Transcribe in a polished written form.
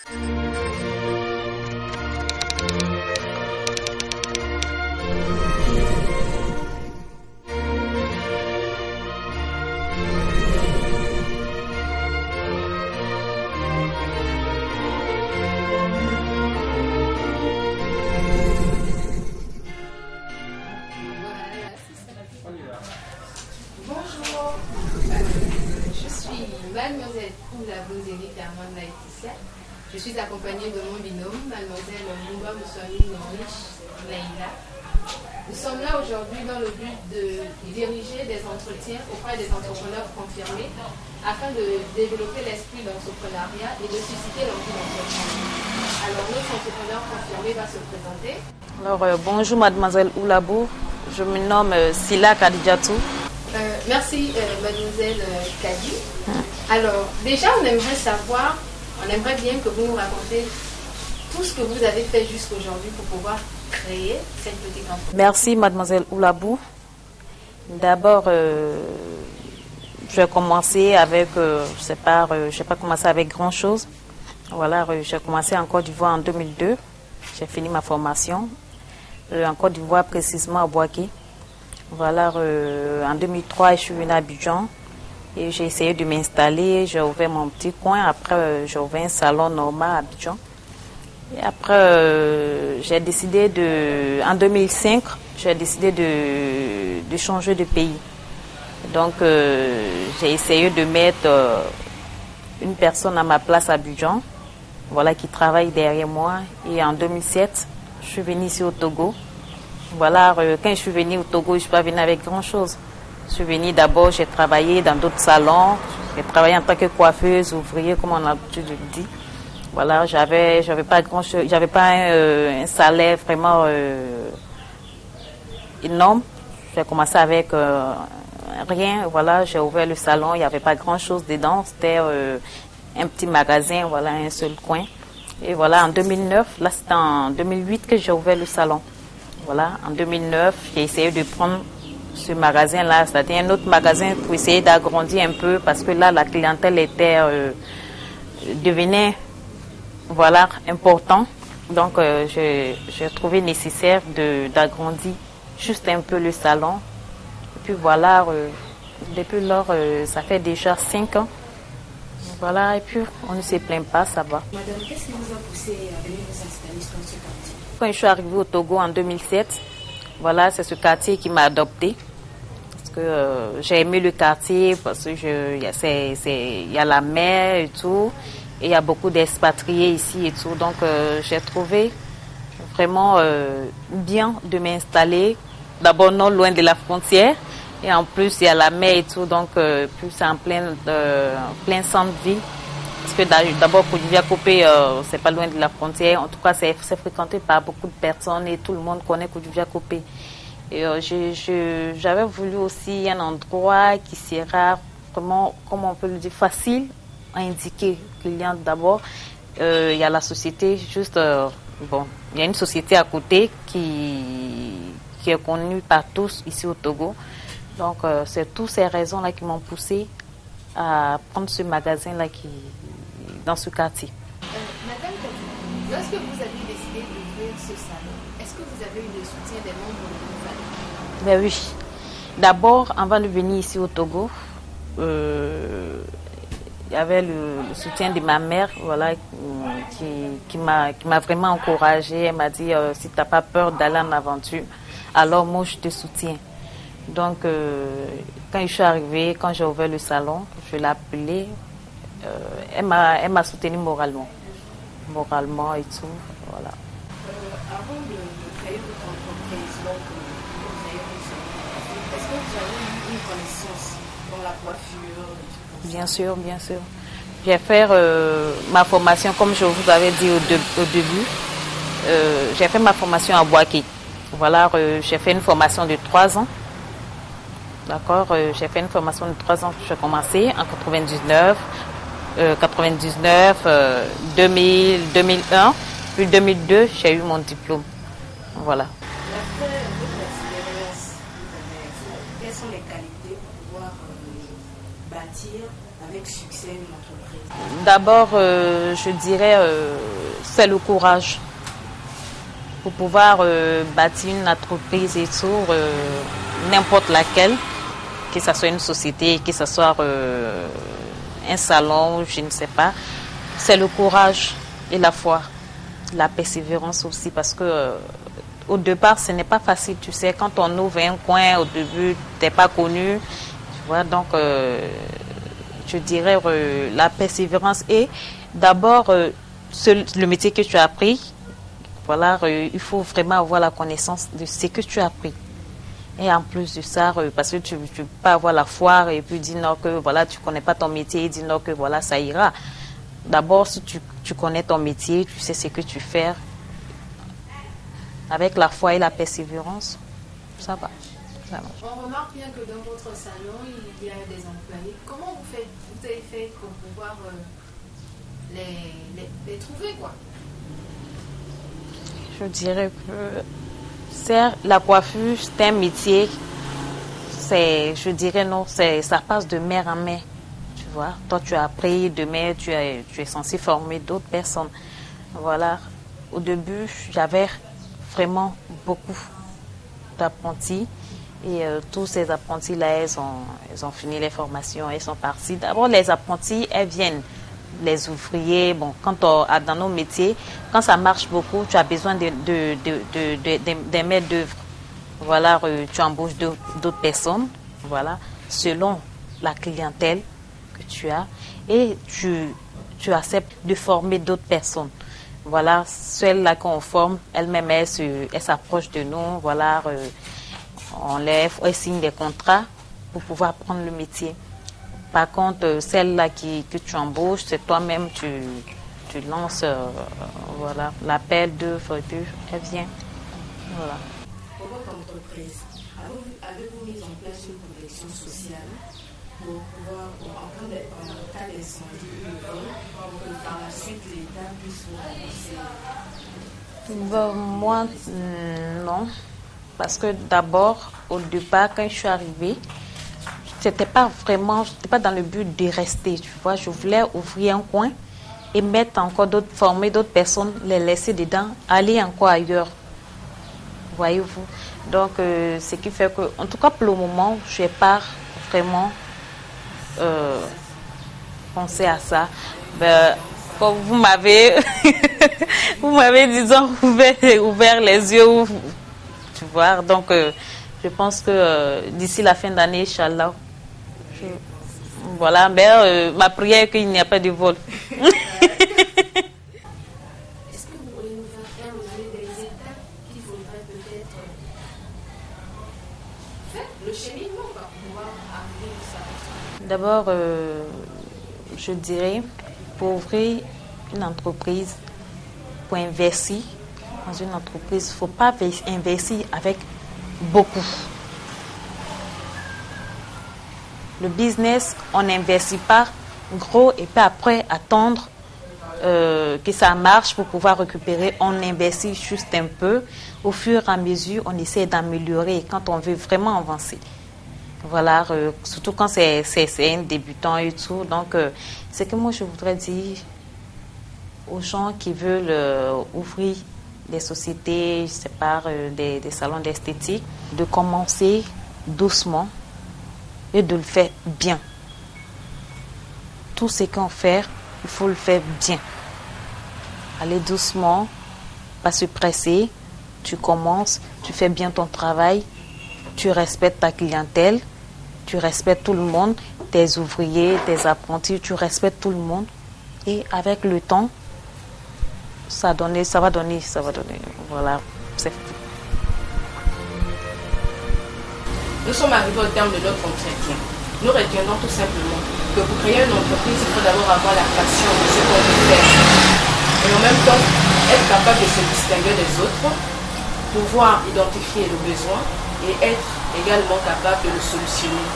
Bonjour, je suis Mademoiselle Oulabou Zélie-Carmon Laetitia. Je suis accompagnée de mon binôme, Mademoiselle Mouba Moussoni Norich Leïla. Nous sommes là aujourd'hui dans le but de diriger des entretiens auprès des entrepreneurs confirmés afin de développer l'esprit d'entrepreneuriat et de susciter l'envie d'entreprendre. Alors notre entrepreneur confirmé va se présenter. Alors bonjour Mademoiselle Oulabou, je me nomme Sila Kadidjatou. Merci Mademoiselle Kadi. Alors déjà on aimerait bien que vous nous racontiez tout ce que vous avez fait jusqu'aujourd'hui pour pouvoir créer cette petite entreprise. Merci Mademoiselle Oulabou. D'abord, je vais commencer avec, je n'ai pas commencé avec grand chose. Voilà, j'ai commencé en Côte d'Ivoire en 2002. J'ai fini ma formation en Côte d'Ivoire, précisément à Bouaké. Voilà, en 2003, je suis venue à Abidjan et j'ai essayé de m'installer. J'ai ouvert mon petit coin. Après, j'ai ouvert un salon normal à Abidjan. Et après, j'ai décidé en 2005, j'ai décidé de changer de pays. Donc, j'ai essayé de mettre une personne à ma place à Abidjan, voilà, qui travaille derrière moi. Et en 2007, je suis venue ici au Togo. Voilà, quand je suis venue au Togo, je ne suis pas venue avec grand-chose. Je suis venue d'abord, j'ai travaillé dans d'autres salons. J'ai travaillé en tant que coiffeuse, ouvrier, comme on a l'habitude de le dire. Voilà, j'avais pas grand-chose, j'avais pas un salaire vraiment énorme. J'ai commencé avec rien. Voilà, j'ai ouvert le salon, il n'y avait pas grand-chose dedans. C'était un petit magasin, voilà, un seul coin. Et voilà, en 2009, là c'était en 2008 que j'ai ouvert le salon. Voilà, en 2009, j'ai essayé de prendre ce magasin-là, c'est-à-dire un autre magasin pour essayer d'agrandir un peu parce que là, la clientèle devenait, voilà, important. Donc, j'ai trouvé nécessaire d'agrandir juste un peu le salon. Et puis voilà, depuis lors, ça fait déjà 5 ans. Voilà, et puis on ne se plaint pas, ça va. Madame, qu'est-ce qui vous a poussé à venir vous installer dans ce quartier? Quand je suis arrivée au Togo en 2007, voilà, c'est ce quartier qui m'a adoptée. Parce que j'ai aimé le quartier, parce que il y a la mer et tout, et il y a beaucoup d'expatriés ici et tout. Donc j'ai trouvé vraiment bien de m'installer. D'abord non loin de la frontière, et en plus il y a la mer et tout, donc plus c'est en plein centre-ville. Parce que d'abord, Koudjouvia-Kopé, c'est pas loin de la frontière. En tout cas, c'est fréquenté par beaucoup de personnes et tout le monde connaît Koudjouvia-Kopé. Et j'avais voulu aussi un endroit qui sera vraiment, comment on peut le dire, facile à indiquer aux clients. D'abord, il y a la société, juste, bon, il y a une société à côté qui est connue par tous ici au Togo. Donc, c'est toutes ces raisons-là qui m'ont poussé à prendre ce magasin-là dans ce quartier. Madame, lorsque vous avez décidé d'ouvrir ce salon, est-ce que vous avez eu le soutien des membres de votre famille? Ben oui. D'abord, avant de venir ici au Togo, il y avait le soutien de ma mère, voilà, qui m'a vraiment encouragée. Elle m'a dit, si tu n'as pas peur d'aller en aventure, alors moi je te soutiens. Donc, quand je suis arrivée, quand j'ai ouvert le salon, je l'ai appelée. Elle m'a soutenue moralement et tout, voilà. Avant de créer votre entreprise, donc vous créez votre salon, est-ce que vous avez eu une connaissance dans la coiffure? Bien sûr, bien sûr. J'ai fait ma formation, comme je vous avais dit au début, j'ai fait ma formation à Bouaké. Voilà, j'ai fait une formation de 3 ans. D'accord, j'ai fait une formation de 3 ans que j'ai commencé en 99. 2000, 2001, puis 2002, j'ai eu mon diplôme. Voilà. Après votre expérience, quelles sont les qualités pour pouvoir bâtir avec succès une entreprise? D'abord, je dirais, c'est le courage pour pouvoir bâtir une entreprise et tout, n'importe laquelle, que ce soit une société, que ce soit un salon, je ne sais pas. C'est le courage et la foi, la persévérance aussi, parce que au départ, ce n'est pas facile, tu sais, quand on ouvre un coin, au début, tu n'es pas connu, tu vois, donc je dirais la persévérance et d'abord le métier que tu as appris, voilà, il faut vraiment avoir la connaissance de ce que tu as appris. Et en plus de ça, parce que tu ne peux pas avoir la foi et puis dire non que voilà, tu ne connais pas ton métier et dire non que voilà, ça ira. D'abord, si tu connais ton métier, tu sais ce que tu fais, avec la foi et la persévérance, ça va. Ça marche. On remarque bien que dans votre salon, il y a des employés. Comment vous avez fait pour pouvoir les trouver, quoi? Je dirais que certes, la coiffure, c'est un métier, je dirais non, ça passe de mère en mère. Tu vois, toi tu as appris, demain tu es censé former d'autres personnes. Voilà, au début, j'avais vraiment beaucoup d'apprentis. Et tous ces apprentis-là, ils ont fini les formations, ils sont partis. D'abord, les apprentis, elles viennent. Les ouvriers, bon, dans nos métiers, quand ça marche beaucoup, tu as besoin des maîtres d'œuvre. Voilà, tu embauches d'autres personnes, voilà, selon la clientèle que tu as. Et tu acceptes de former d'autres personnes. Voilà, celles-là qu'on forme, elles-mêmes, elles s'approchent de nous, voilà. On signe des contrats pour pouvoir prendre le métier. Par contre, celle-là que tu embauches, c'est toi-même, tu lances voilà, l'appel d'œuvre, elle vient. Voilà. Pour votre entreprise, avez-vous mis en place une protection sociale pour pouvoir, en cas d'incendie ou de vol, pour que par la suite l'État puisse vous rembourser? Moi, non. Parce que d'abord, au départ, quand je suis arrivée, j'étais pas dans le but de rester, tu vois. Je voulais ouvrir un coin et former d'autres personnes, les laisser dedans, aller encore ailleurs. Voyez-vous. Donc, ce qui fait que, en tout cas pour le moment, je n'ai pas vraiment pensé à ça. Comme vous m'avez, disons, ouvert les yeux. Tu vois, donc je pense que d'ici la fin d'année, Inch'Allah, voilà, ma prière est qu'il n'y a pas de vol. Est-ce que vous pourriez nous faire des étapes qu'il faudrait peut-être faire, le cheminement pour pouvoir arriver à ça? D'abord, je dirais, pour ouvrir une entreprise, pour investir dans une entreprise, il ne faut pas investir avec beaucoup. Le business, on n'investit pas gros et puis après attendre que ça marche pour pouvoir récupérer. On investit juste un peu. Au fur et à mesure, on essaie d'améliorer quand on veut vraiment avancer. Voilà, surtout quand c'est un débutant et tout. Donc, c'est que moi, je voudrais dire aux gens qui veulent ouvrir des sociétés, je sais pas, des salons d'esthétique, de commencer doucement et de le faire bien. Tout ce qu'on fait, il faut le faire bien. Aller doucement, pas se presser, tu commences, tu fais bien ton travail, tu respectes ta clientèle, tu respectes tout le monde, tes ouvriers, tes apprentis, tu respectes tout le monde. Et avec le temps, ça va donner. Voilà, c'est tout. Nous sommes arrivés au terme de notre entretien. Nous retiendrons tout simplement que pour créer une entreprise, il faut d'abord avoir la passion de ce qu'on veut faire. Et en même temps, être capable de se distinguer des autres, pouvoir identifier le besoin et être également capable de le solutionner.